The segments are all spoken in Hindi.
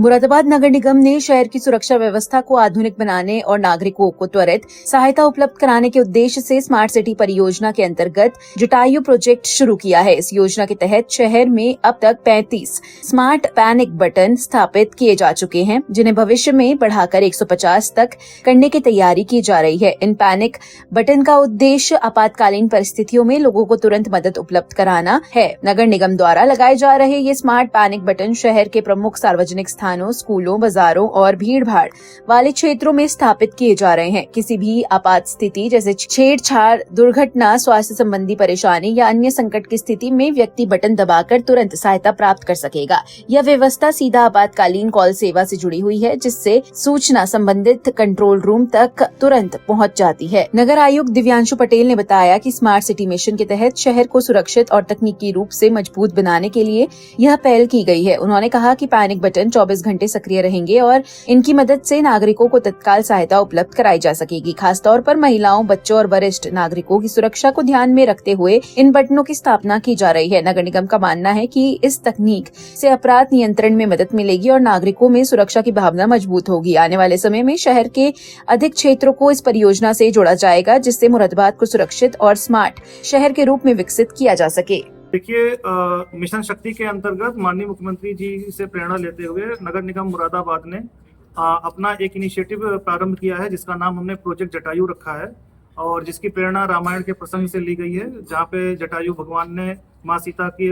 मुरादाबाद नगर निगम ने शहर की सुरक्षा व्यवस्था को आधुनिक बनाने और नागरिकों को त्वरित सहायता उपलब्ध कराने के उद्देश्य से स्मार्ट सिटी परियोजना के अंतर्गत जटायु प्रोजेक्ट शुरू किया है। इस योजना के तहत शहर में अब तक 35 स्मार्ट पैनिक बटन स्थापित किए जा चुके हैं, जिन्हें भविष्य में बढ़ाकर 150 तक करने की तैयारी की जा रही है। इन पैनिक बटन का उद्देश्य आपातकालीन परिस्थितियों में लोगों को तुरंत मदद उपलब्ध कराना है। नगर निगम द्वारा लगाए जा रहे ये स्मार्ट पैनिक बटन शहर के प्रमुख सार्वजनिक स्थानों, स्कूलों, बाजारों और भीड़-भाड़ वाले क्षेत्रों में स्थापित किए जा रहे हैं। किसी भी आपात स्थिति जैसे छेड़छाड़, दुर्घटना, स्वास्थ्य संबंधी परेशानी या अन्य संकट की स्थिति में व्यक्ति बटन दबाकर तुरंत सहायता प्राप्त कर सकेगा। यह व्यवस्था सीधा आपातकालीन कॉल सेवा से जुड़ी हुई है, जिससे सूचना संबंधित कंट्रोल रूम तक तुरंत पहुंच जाती है। नगर आयुक्त दिव्यांशु पटेल ने बताया कि स्मार्ट सिटी मिशन के तहत शहर को सुरक्षित और तकनीकी रूप से मजबूत बनाने के लिए यह पहल की गई है। उन्होंने कहा कि पैनिक बटन 24 घंटे सक्रिय रहेंगे और इनकी मदद से नागरिकों को तत्काल सहायता उपलब्ध कराई जा सकेगी। खासतौर पर महिलाओं, बच्चों और वरिष्ठ नागरिकों की सुरक्षा को ध्यान में रखते हुए इन बटनों की स्थापना की जा रही है। नगर निगम का मानना है कि इस तकनीक से अपराध नियंत्रण में मदद मिलेगी और नागरिकों में सुरक्षा की भावना मजबूत होगी। आने वाले समय में शहर के अधिक क्षेत्रों को इस परियोजना से जोड़ा जाएगा, जिससे मुरादाबाद को सुरक्षित और स्मार्ट शहर के रूप में विकसित किया जा सके। देखिए, मिशन शक्ति के अंतर्गत माननीय मुख्यमंत्री जी से प्रेरणा लेते हुए नगर निगम मुरादाबाद ने अपना एक इनिशिएटिव प्रारंभ किया है, जिसका नाम हमने प्रोजेक्ट जटायु रखा है और जिसकी प्रेरणा रामायण के प्रसंग से ली गई है, जहाँ पे जटायु भगवान ने माँ सीता की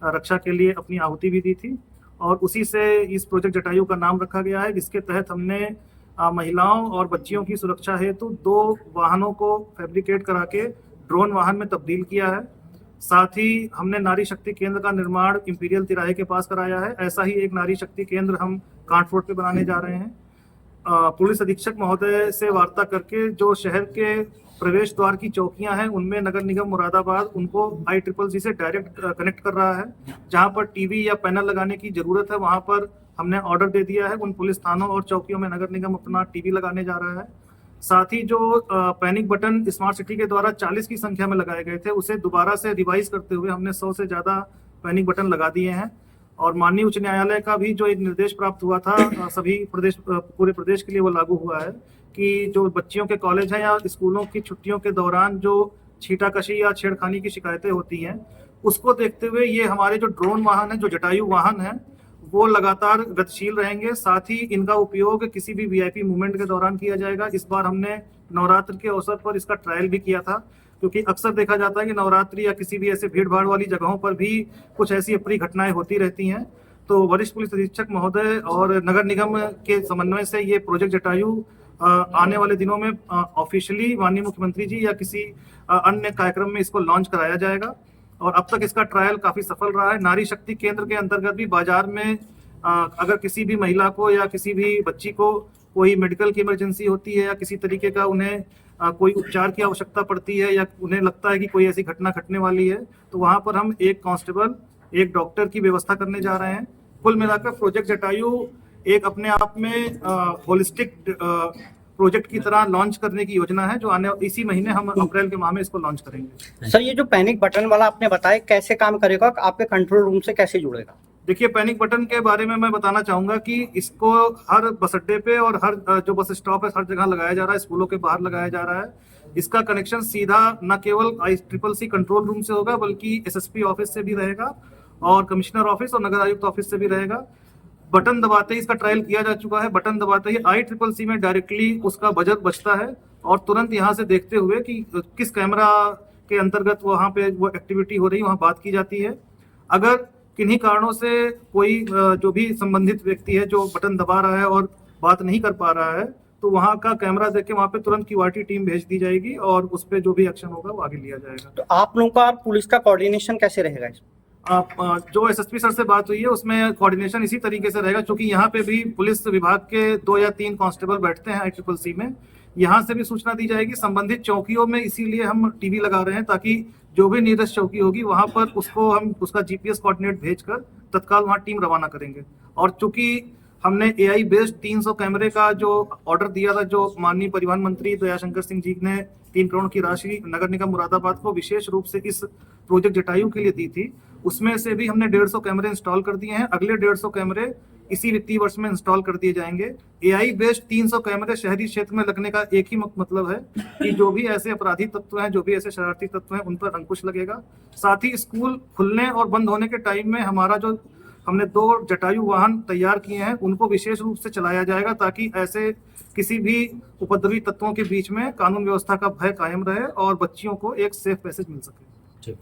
रक्षा के लिए अपनी आहुति भी दी थी और उसी से इस प्रोजेक्ट जटायु का नाम रखा गया है, जिसके तहत हमने महिलाओं और बच्चियों की सुरक्षा हेतु 2 वाहनों को फैब्रिकेट करा के ड्रोन वाहन में तब्दील किया है। साथ ही हमने नारी शक्ति केंद्र का निर्माण इंपीरियल तिराहे के पास कराया है। ऐसा ही एक नारी शक्ति केंद्र हम कांट रोड पे बनाने जा रहे हैं। पुलिस अधीक्षक महोदय से वार्ता करके जो शहर के प्रवेश द्वार की चौकियां हैं, उनमें नगर निगम मुरादाबाद उनको ICCC से डायरेक्ट कनेक्ट कर रहा है। जहां पर टीवी या पैनल लगाने की जरूरत है, वहां पर हमने ऑर्डर दे दिया है। उन पुलिस थानों और चौकियों में नगर निगम अपना टीवी लगाने जा रहा है। साथ ही जो पैनिक बटन स्मार्ट सिटी के द्वारा 40 की संख्या में लगाए गए थे, उसे दोबारा से रिवाइज करते हुए हमने 100 से ज्यादा पैनिक बटन लगा दिए हैं। और माननीय उच्च न्यायालय का भी जो एक निर्देश प्राप्त हुआ था सभी पूरे प्रदेश के लिए, वो लागू हुआ है कि जो बच्चियों के कॉलेज हैं या स्कूलों की छुट्टियों के दौरान जो छीटाकशी या छेड़खानी की शिकायतें होती हैं, उसको देखते हुए ये हमारे जो ड्रोन वाहन है, जो जटायु वाहन है, वो लगातार गतिशील रहेंगे। साथ ही इनका उपयोग किसी भी VIP मूवमेंट के दौरान किया जाएगा। इस बार हमने नवरात्र के अवसर पर इसका ट्रायल भी किया था, क्योंकि अक्सर देखा जाता है कि नवरात्रि या किसी भी ऐसे भीड़ भाड़ वाली जगहों पर भी कुछ ऐसी अप्रिय घटनाएं होती रहती हैं। तो वरिष्ठ पुलिस अधीक्षक महोदय और नगर निगम के समन्वय से ये प्रोजेक्ट जटायु आने वाले दिनों में ऑफिशियली माननीय मुख्यमंत्री जी या किसी अन्य कार्यक्रम में इसको लॉन्च कराया जाएगा। और अब तक इसका ट्रायल काफी सफल रहा है। नारी शक्ति केंद्र के अंतर्गत भी बाजार में अगर किसी भी महिला को या किसी भी बच्ची को कोई मेडिकल की इमरजेंसी होती है या किसी तरीके का उन्हें कोई उपचार की आवश्यकता पड़ती है या उन्हें लगता है कि कोई ऐसी घटना घटने वाली है, तो वहां पर हम एक कांस्टेबल, एक डॉक्टर की व्यवस्था करने जा रहे हैं। कुल मिलाकर प्रोजेक्ट जटायु एक अपने आप में होलिस्टिक प्रोजेक्ट की तरह लॉन्च करने की योजना है, जो आने इसी महीने हम अप्रैल के माह में इसको लॉन्च करेंगे। सर, ये जो पैनिक बटन वाला आपने बताया, कैसे काम करेगा, आपके कंट्रोल रूम से कैसे जुड़ेगा? देखिए, पैनिक बटन के बारे में मैं बताना चाहूंगा कि इसको हर बस अड्डे पे और हर जो बस स्टॉप है, हर जगह लगाया जा रहा है। स्कूलों के बाहर लगाया जा रहा है। इसका कनेक्शन सीधा न केवल ICCC कंट्रोल रूम से होगा, बल्कि SSP ऑफिस से भी रहेगा और कमिश्नर ऑफिस और नगर आयुक्त ऑफिस से भी रहेगा। बटन दबाते ही, इसका ट्रायल किया जा चुका है, बटन दबाते ही ICCC में डायरेक्टली उसका बजट बचता है और तुरंत यहाँ से देखते हुए कि किस कैमरा के अंतर्गत वहाँ पे वो एक्टिविटी हो रही है, वहाँ बात की जाती है। अगर किन्हीं कारणों से कोई जो भी संबंधित व्यक्ति है जो बटन दबा रहा है और बात नहीं कर पा रहा है, तो वहाँ का कैमरा देख के वहाँ पे तुरंत QRT टीम भेज दी जाएगी और उस पर जो भी एक्शन होगा वो आगे लिया जाएगा। तो आप लोगों का पुलिस का कोऑर्डिनेशन कैसे रहेगा इसमें? जो SSP सर से बात हुई है, उसमें कोऑर्डिनेशन इसी तरीके से रहेगा, क्योंकि यहाँ पे भी पुलिस विभाग के 2 या 3 कांस्टेबल बैठते हैं ICCC में। यहाँ से भी सूचना दी जाएगी संबंधित चौकियों में, इसीलिए हम टीवी लगा रहे हैं ताकि जो भी नियरेस्ट चौकी होगी वहां पर उसको हम उसका GPS कोऑर्डिनेट भेजकर तत्काल वहां टीम रवाना करेंगे। और चूंकि हमने AI बेस्ड 300 कैमरे का जो ऑर्डर दिया था, जो माननीय परिवहन मंत्री दयाशंकर सिंह जी ने 3 करोड़ की राशि नगर निगम मुरादाबाद को विशेष रूप से इस प्रोजेक्ट जटायु के लिए दी थी, उसमें से भी हमने 150 कैमरे इंस्टॉल कर दिए हैं। अगले 150 कैमरे इसी वित्तीय वर्ष में इंस्टॉल कर दिए जाएंगे। एआई बेस्ड 300 कैमरे शहरी क्षेत्र में लगने का एक ही मतलब है कि जो भी ऐसे अपराधी तत्व हैं, जो भी ऐसे शरारती तत्व हैं, उन पर अंकुश लगेगा। साथ ही स्कूल खुलने और बंद होने के टाइम में हमारा जो हमने 2 जटायु वाहन तैयार किए हैं उनको विशेष रूप से चलाया जाएगा, ताकि ऐसे किसी भी उपद्रवी तत्वों के बीच में कानून व्यवस्था का भय कायम रहे और बच्चियों को एक सेफ पैसेज मिल सके। ठीक।